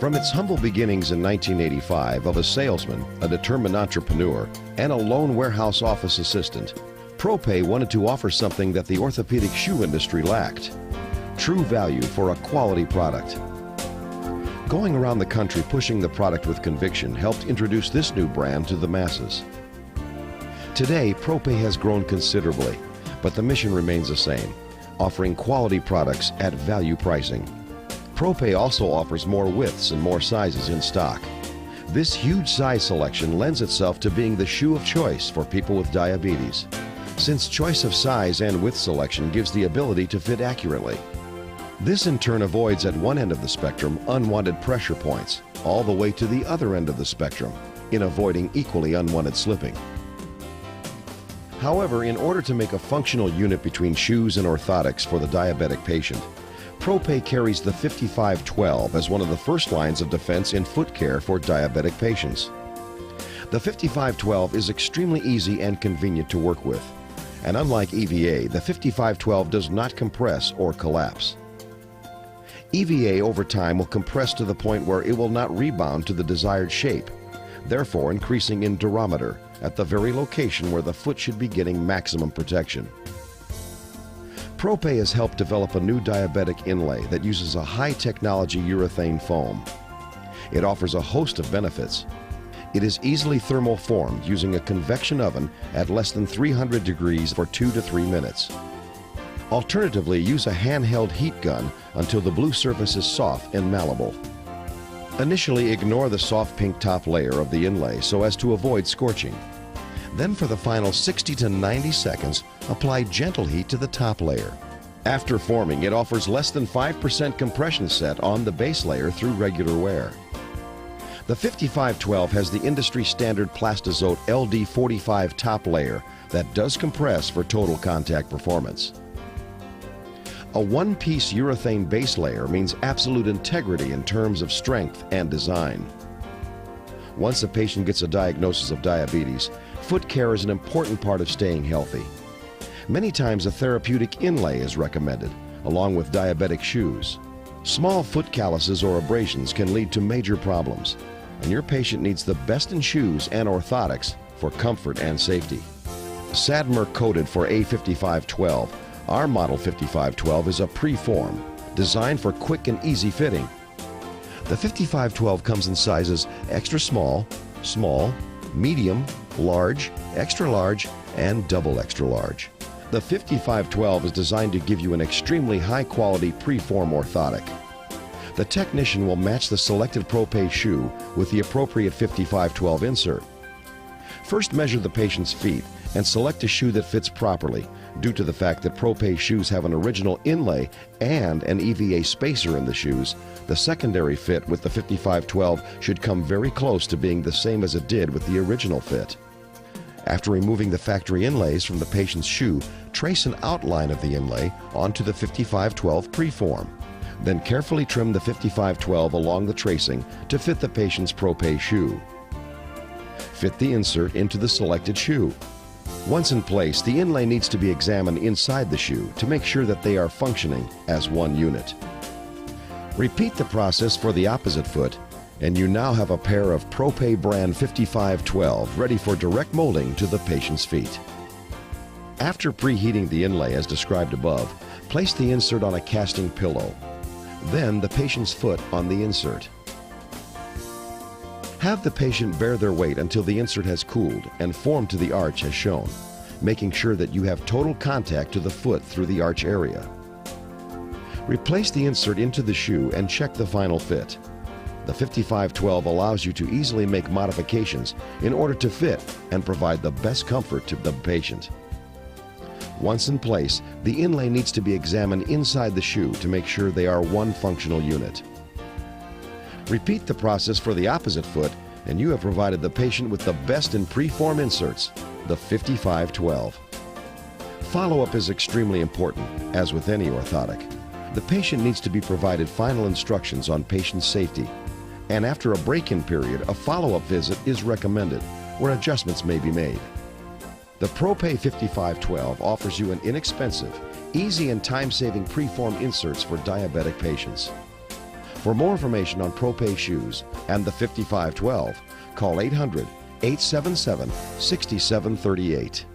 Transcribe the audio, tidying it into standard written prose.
From its humble beginnings in 1985 of a salesman, a determined entrepreneur, and a lone warehouse office assistant, Propet wanted to offer something that the orthopedic shoe industry lacked: true value for a quality product. Going around the country pushing the product with conviction helped introduce this new brand to the masses. Today, Propet has grown considerably, but the mission remains the same: offering quality products at value pricing. Propet also offers more widths and more sizes in stock. This huge size selection lends itself to being the shoe of choice for people with diabetes, since choice of size and width selection gives the ability to fit accurately. This in turn avoids at one end of the spectrum unwanted pressure points, all the way to the other end of the spectrum, in avoiding equally unwanted slipping. However, in order to make a functional unit between shoes and orthotics for the diabetic patient, Propet carries the 5512 as one of the first lines of defense in foot care for diabetic patients. The 5512 is extremely easy and convenient to work with, and unlike EVA, the 5512 does not compress or collapse. EVA over time will compress to the point where it will not rebound to the desired shape, therefore increasing in durometer at the very location where the foot should be getting maximum protection. Propet has helped develop a new diabetic inlay that uses a high-technology urethane foam. It offers a host of benefits. It is easily thermal formed using a convection oven at less than 300 degrees for 2 to 3 minutes. Alternatively, use a handheld heat gun until the blue surface is soft and malleable. Initially, ignore the soft pink top layer of the inlay so as to avoid scorching. Then for the final 60 to 90 seconds, apply gentle heat to the top layer. After forming, it offers less than 5% compression set on the base layer through regular wear. The 5512 has the industry standard Plastizote LD45 top layer that does compress for total contact performance. A one-piece urethane base layer means absolute integrity in terms of strength and design. Once a patient gets a diagnosis of diabetes, foot care is an important part of staying healthy. Many times a therapeutic inlay is recommended, along with diabetic shoes. Small foot calluses or abrasions can lead to major problems, and your patient needs the best in shoes and orthotics for comfort and safety. Sadmer coated for A5512, our model 5512 is a pre-form, designed for quick and easy fitting. The 5512 comes in sizes extra small, small, medium, large, extra large, and double extra large. The 5512 is designed to give you an extremely high-quality pre-form orthotic. The technician will match the selected Propet shoe with the appropriate 5512 insert. First, measure the patient's feet and select a shoe that fits properly. Due to the fact that Propet shoes have an original inlay and an EVA spacer in the shoes, the secondary fit with the 5512 should come very close to being the same as it did with the original fit. After removing the factory inlays from the patient's shoe, trace an outline of the inlay onto the 5512 preform. Then carefully trim the 5512 along the tracing to fit the patient's Propet shoe. Fit the insert into the selected shoe. Once in place, the inlay needs to be examined inside the shoe to make sure that they are functioning as one unit. Repeat the process for the opposite foot, and you now have a pair of Propet brand 5512 ready for direct molding to the patient's feet. After preheating the inlay as described above, place the insert on a casting pillow. Then the patient's foot on the insert. Have the patient bear their weight until the insert has cooled and formed to the arch as shown, making sure that you have total contact to the foot through the arch area. Replace the insert into the shoe and check the final fit. The 5512 allows you to easily make modifications in order to fit and provide the best comfort to the patient. Once in place, the inlay needs to be examined inside the shoe to make sure they are one functional unit. Repeat the process for the opposite foot, and you have provided the patient with the best in preform inserts, the 5512. Follow-up is extremely important, as with any orthotic. The patient needs to be provided final instructions on patient safety, and after a break-in period, a follow-up visit is recommended, where adjustments may be made. The Propet 5512 offers you an inexpensive, easy and time-saving preform inserts for diabetic patients. For more information on Propet shoes and the 5512, call 800-877-6738.